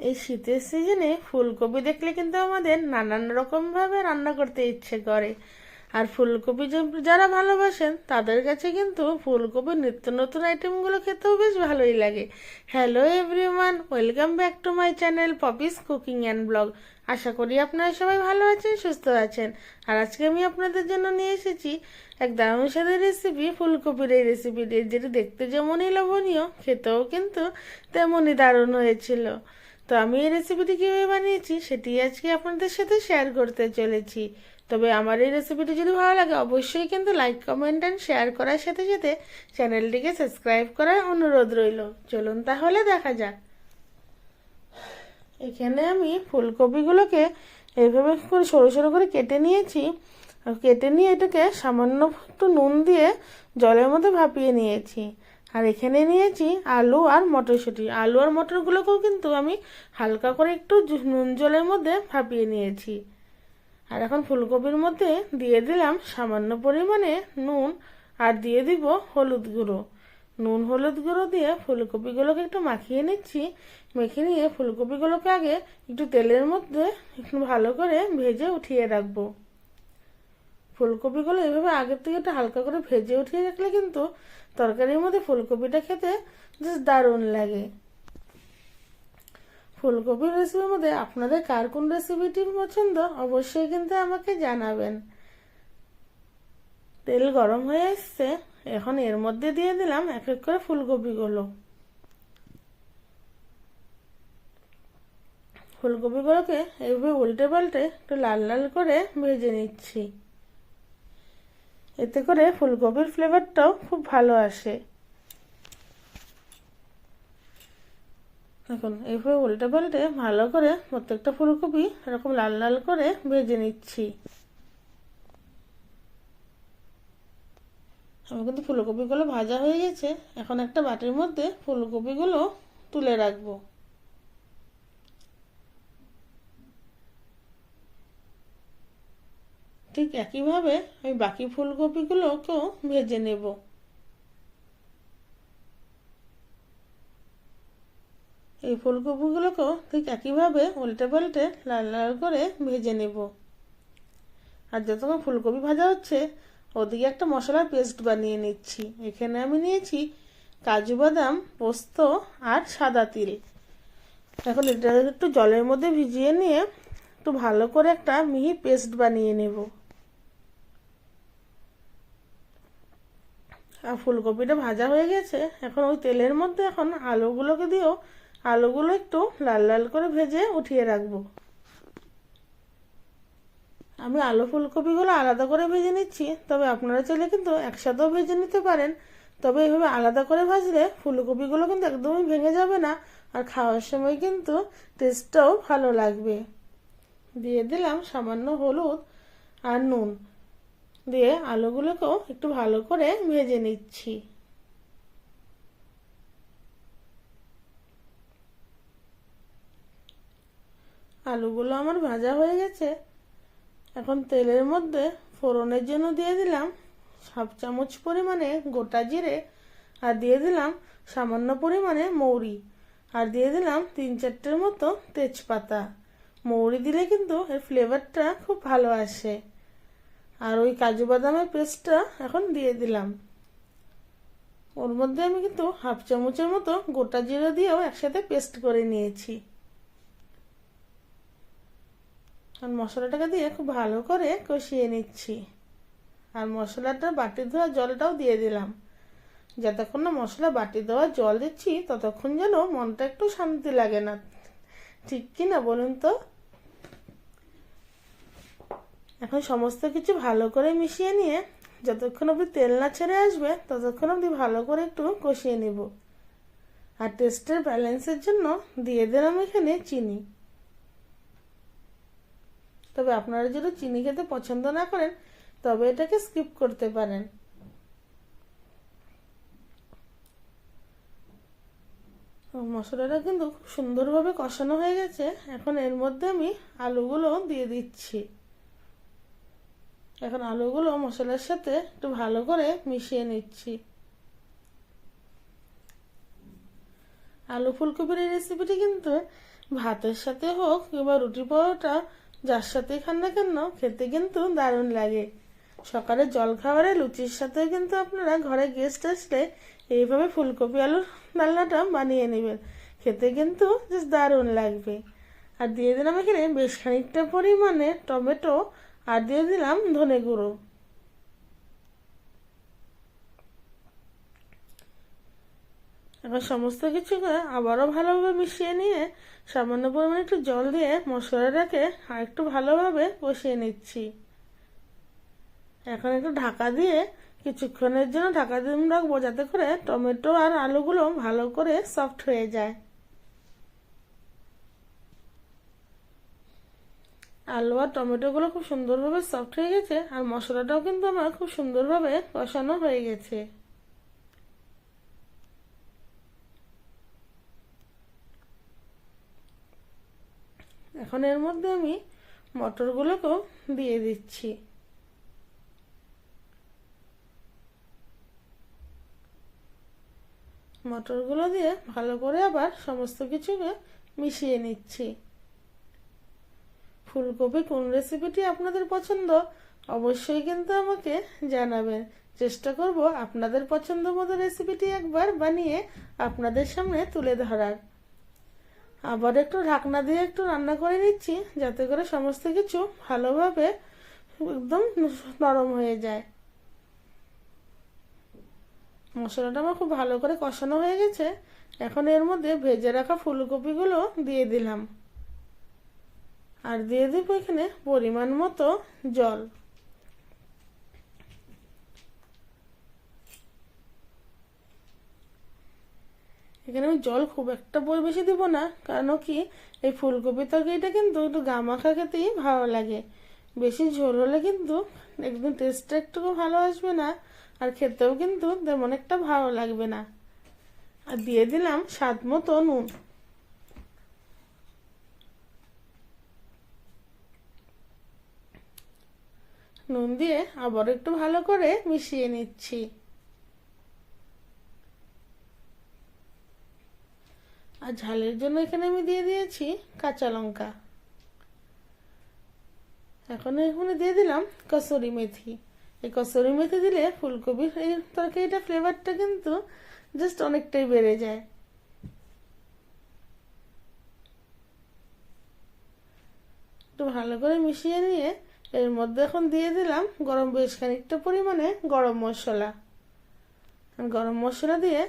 এই শীতের সিজনে ফুলকপি দেখলে কিন্তু আমাদের নানান রকম ভাবে রান্না করতে ইচ্ছে করে। আর ফুলকপি যারা ভালোবাসেন তাদের কাছে কিন্তু ফুলকপির নিত্য নতুন আইটেমগুলো খেতেও বেশ ভালোই লাগে। Hello everyone, welcome back to my channel Popi's cooking and blog. আশা করি আপনারা সবাই ভালো আছেন, সুস্থ আছেন। আর আজকে আমি আপনাদের জন্য নিয়ে এসেছি এক দারুণ স্বাদের রেসিপি, ফুলকপির এই রেসিপিটি, যেটি দেখতে যেমনই লোভনীয়, খেতেও কিন্তু তেমনই দারুণ হয়েছিল। তো আমি এই রেসিপিটি কীভাবে বানিয়েছি সেটি আজকে আপনাদের সাথে শেয়ার করতে চলেছি। তবে আমার এই রেসিপিটি যদি ভালো লাগে অবশ্যই কিন্তু লাইক, কমেন্ট অ্যান্ড শেয়ার করার সাথে সাথে চ্যানেলটিকে সাবস্ক্রাইব করার অনুরোধ রইল। চলুন তাহলে দেখা যাক। এখানে আমি ফুলকপিগুলোকে এইভাবে করে সরু সরু করে কেটে নিয়েছি। কেটে নিয়ে এটাকে সামান্য একটু নুন দিয়ে জলের মধ্যে ভাপিয়ে নিয়েছি। আর এখানে নিয়েছি আলু আর মটরশুঁটি। আলু আর মটরগুলোকেও কিন্তু আমি হালকা করে একটু নুন জলের মধ্যে ভাপিয়ে নিয়েছি। আর এখন ফুলকপির মধ্যে দিয়ে দিলাম সামান্য পরিমাণে নুন, আর দিয়ে দিব হলুদ গুঁড়ো। নুন হলুদ গুঁড়ো দিয়ে ফুলকপিগুলোকে একটু মাখিয়ে নিচ্ছি। মেখে নিয়ে ফুলকপিগুলোকে আগে একটু তেলের মধ্যে একটু ভালো করে ভেজে উঠিয়ে রাখবো। ফুলকপিগুলো এভাবে আগের থেকে একটু হালকা করে ভেজে উঠিয়ে রাখলে কিন্তু তরকারির মধ্যে ফুলকপিটা খেতে বেশ দারুণ লাগে। ফুলকপির রেসিপির মধ্যে আপনাদের কার কোন রেসিপিটি পছন্দ অবশ্যই কিন্তু আমাকে জানাবেন। তেল গরম হয়ে এসছে, এখন এর মধ্যে দিয়ে দিলাম এক এক করে ফুলকপিগুলো। ফুলকপিগুলোকে এইভাবে উল্টে পাল্টে একটু লাল লাল করে ভেজে নিচ্ছি। এতে করে ফুলকপির ফ্লেভারটাও খুব ভালো আসে। এখন এইভাবে উল্টে পাল্টে ভালো করে প্রত্যেকটা ফুলকপি এরকম লাল লাল করে ভেজে নিচ্ছি। আমার কিন্তু ফুলকপিগুলো ভাজা হয়ে গেছে। এখন একটা বাটির মধ্যে ফুলকপিগুলো তুলে রাখবো। ঠিক একইভাবে আমি বাকি ফুলকপিগুলোকেও ভেজে নেব। এই ফুলকপিগুলোকেও ঠিক একইভাবে উল্টে পাল্টে লাল লাল করে ভেজে নেব। আর যতক্ষণ ফুলকপি ভাজা হচ্ছে ওদিকে একটা মশলার পেস্ট বানিয়ে নিচ্ছি। এখানে আমি নিয়েছি কাজু বাদাম, পোস্ত আর সাদা তিল। এখন এটা একটু জলের মধ্যে ভিজিয়ে নিয়ে একটু ভালো করে একটা মিহি পেস্ট বানিয়ে নেব। আর ফুলকপিটা ভাজা হয়ে গেছে, এখন ওই তেলের মধ্যে এখন আলুগুলোকে দিয়েও আলুগুলো একটু লাল লাল করে ভেজে উঠিয়ে রাখবো। আমি আলু ফুলকপিগুলো আলাদা করে ভেজে নিচ্ছি, তবে আপনারা চাইলে কিন্তু একসাথেও ভেজে নিতে পারেন। তবে এইভাবে আলাদা করে ভাজলে ফুলকপিগুলো কিন্তু একদমই ভেঙে যাবে না, আর খাওয়ার সময় কিন্তু টেস্টটাও ভালো লাগবে। দিয়ে দিলাম সামান্য হলুদ আর নুন, দিয়ে আলুগুলোকেও একটু ভালো করে ভেজে নিচ্ছি। আলুগুলো আমার ভাজা হয়ে গেছে। এখন তেলের মধ্যে ফোড়নের জন্য দিয়ে দিলাম 1/2 চামচ পরিমাণে গোটা জিরে, আর দিয়ে দিলাম সামান্য পরিমাণে মৌরি, আর দিয়ে দিলাম 3-4টের মতো তেজপাতা। মৌরি দিলে কিন্তু এর ফ্লেভারটা খুব ভালো আসে। আর ওই কাজু বাদামের পেস্টটা এখন দিয়ে দিলাম। ওর মধ্যে আমি কিন্তু 1/2 চামচের মতো গোটা জিরে দিয়েও একসাথে পেস্ট করে নিয়েছি। আর মশলাটাকে দিয়ে খুব ভালো করে কষিয়ে নিচ্ছি। আর মশলাটা বাটি ধোয়া জলটাও দিয়ে দিলাম। যতক্ষণ না মশলা বাটি দেওয়া জল দিচ্ছি ততক্ষণ যেন মনটা একটু শান্তি লাগে না, ঠিক কি না বলুন তো? এখন সমস্ত কিছু ভালো করে মিশিয়ে নিয়ে যতক্ষণ অবধি তেল না ছেড়ে আসবে ততক্ষণ অবধি ভালো করে একটু কষিয়ে নেব। আর টেস্টের ব্যালেন্সের জন্য দিয়ে দিলাম এখানে চিনি। তবে আপনারা যদি চিনি খেতে পছন্দ না করেন তবে এটাকে স্কিপ করতে পারেন। মশলাটা কিন্তু খুব সুন্দরভাবে কষানো হয়ে গেছে। এখন এর মধ্যে আমি আলুগুলো দিয়ে দিচ্ছি। এখন আলুগুলো মশলার সাথে একটু ভালো করে মিশিয়ে নিচ্ছি। আলু ফুলকপির এই রেসিপিটি কিন্তু ভাতের সাথে হোক কিংবা রুটি পরোটা যার সাথেই খান না কেন খেতে কিন্তু দারুণ লাগে। সকালে জলখাবারে লুচির সাথেও কিন্তু আপনারা ঘরে গেস্ট আসলে এইভাবে ফুলকপি আলুর ডালনাটা বানিয়ে নেবেন, খেতে কিন্তু জাস্ট দারুণ লাগবে। আর দিয়ে দিলাম এখানে বেশ খানিকটা পরিমাণে টমেটো, আর দিয়ে দিলাম ধনে গুঁড়ো। এবার সমস্ত কিছুকে আবারও ভালোভাবে মিশিয়ে নিয়ে সামান্য পরিমাণে একটু জল দিয়ে মশলাটাকে আর একটু ভালোভাবে কষিয়ে নিচ্ছি। এখন একটু ঢাকা দিয়ে কিছুক্ষণের জন্য ঢাকা দিয়ে রাখবো, যাতে করে টমেটো আর আলুগুলো ভালো করে সফট হয়ে যায়। আলু আর টমেটোগুলো খুব সুন্দরভাবে সফট হয়ে গেছে, আর মশলাটাও কিন্তু আমার খুব সুন্দরভাবে কষানো হয়ে গেছে। এখন এর মধ্যে আমি মটরগুলোকেও দিয়ে দিচ্ছি। মটরগুলো দিয়ে ভালো করে আবার সমস্ত কিছুকে মিশিয়ে নিচ্ছি। ফুলকপি কোন রেসিপিটি আপনাদের পছন্দ অবশ্যই কিন্তু আমাকে জানাবেন। চেষ্টা করব আপনাদের পছন্দ মতো রেসিপিটি একবার বানিয়ে আপনাদের সামনে তুলে ধরার। আবার একটু ঢাকনা দিয়ে একটু রান্না করে নিচ্ছি, যাতে করে সমস্ত কিছু ভালোভাবে একদম নরম হয়ে যায়। মশলাটা আমার খুব ভালো করে কষানো হয়ে গেছে। এখন এর মধ্যে ভেজে রাখা ফুলকপিগুলো দিয়ে দিলাম, আর দিয়ে দেব এখানে পরিমাণ মতো জল। এখানে আমি জল খুব একটা বেশি দিব না, কারণ কি এই ফুলকপি তরকারিটা কিন্তু একটু গামাখা খেতেই ভালো লাগে। বেশি ঝোল হলে কিন্তু একদম টেস্টটা একটু ভালো আসবে না, আর খেতেও কিন্তু তেমন একটা ভালো লাগবে না। আর দিয়ে দিলাম স্বাদ মতো নুন। নুন দিয়ে আবার একটু ভালো করে মিশিয়ে নিচ্ছি। আর ঝালের জন্য এখানে আমি দিয়ে দিয়েছি কাঁচা লঙ্কা। এখন এখানে দিয়ে দিলাম কসুরি মেথি। এই কসুরি মেথি দিলে ফুলকপির এই তরকারিটা ফ্লেভারটা কিন্তু জাস্ট অনেকটাই বেড়ে যায়। একটু ভালো করে মিশিয়ে নিয়ে এর মধ্যে এখন দিয়ে দিলাম বেশ খানিকটা পরিমাণে গরম মশলা। গরম মশলা দিয়ে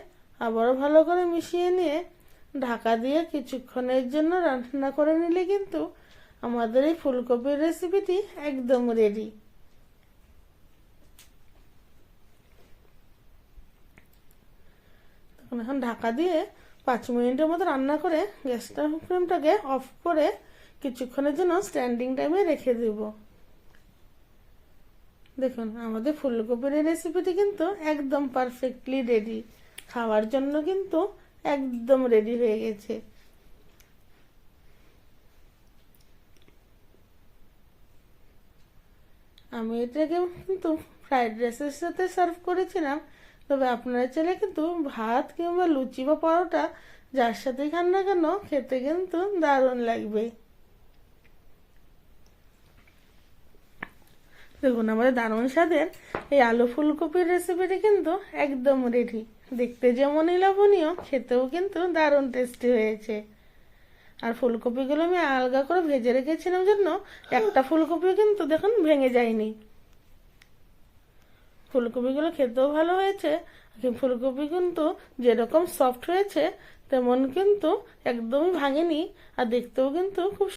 আবারও ভালো করে মিশিয়ে নিয়ে ঢাকা দিয়ে কিছুক্ষণের জন্য রান্না করে নিলে কিন্তু আমাদের এই ফুলকপির রেসিপিটি একদম রেডি। এখন ঢাকা দিয়ে 5 মিনিটের মতো রান্না করে গ্যাসটা ফ্লেমটাকে অফ করে কিছুক্ষণের জন্য স্ট্যান্ডিং টাইমে রেখে দেব। দেখুন আমাদের ফুলকপির এই রেসিপিটি কিন্তু একদম পারফেক্টলি রেডি, খাওয়ার জন্য কিন্তু একদম রেডি হয়ে গেছে। আমি এটাকে কিন্তু ফ্রাইড রাইসের সাথে সার্ভ করেছিলাম, তবে আপনারা চাইলে কিন্তু ভাত কিংবা লুচি বা পরোটা যার সাথেই খান না কেন খেতে কিন্তু দারুণ লাগবে। দেখুন আমাদের দারুণ স্বাদের এই আলু ফুলকপির রেসিপিটি কিন্তু একদম রেডি। দেখতে যেমনই লোভনীয়, খেতেও কিন্তু দারুণ টেস্টি হয়েছে। আর ফুলকপিগুলো আমি আলগা করে ভেজে রেখেছিলাম জন্য একটা ফুলকপিও কিন্তু দেখুন ভেঙে যায়নি। ফুলকপিগুলো খেতেও ভালো হয়েছে, ফুলকপি কিন্তু যেরকম সফট হয়েছে তেমন কিন্তু একদমই ভাঙেনি, আর দেখতেও কিন্তু খুব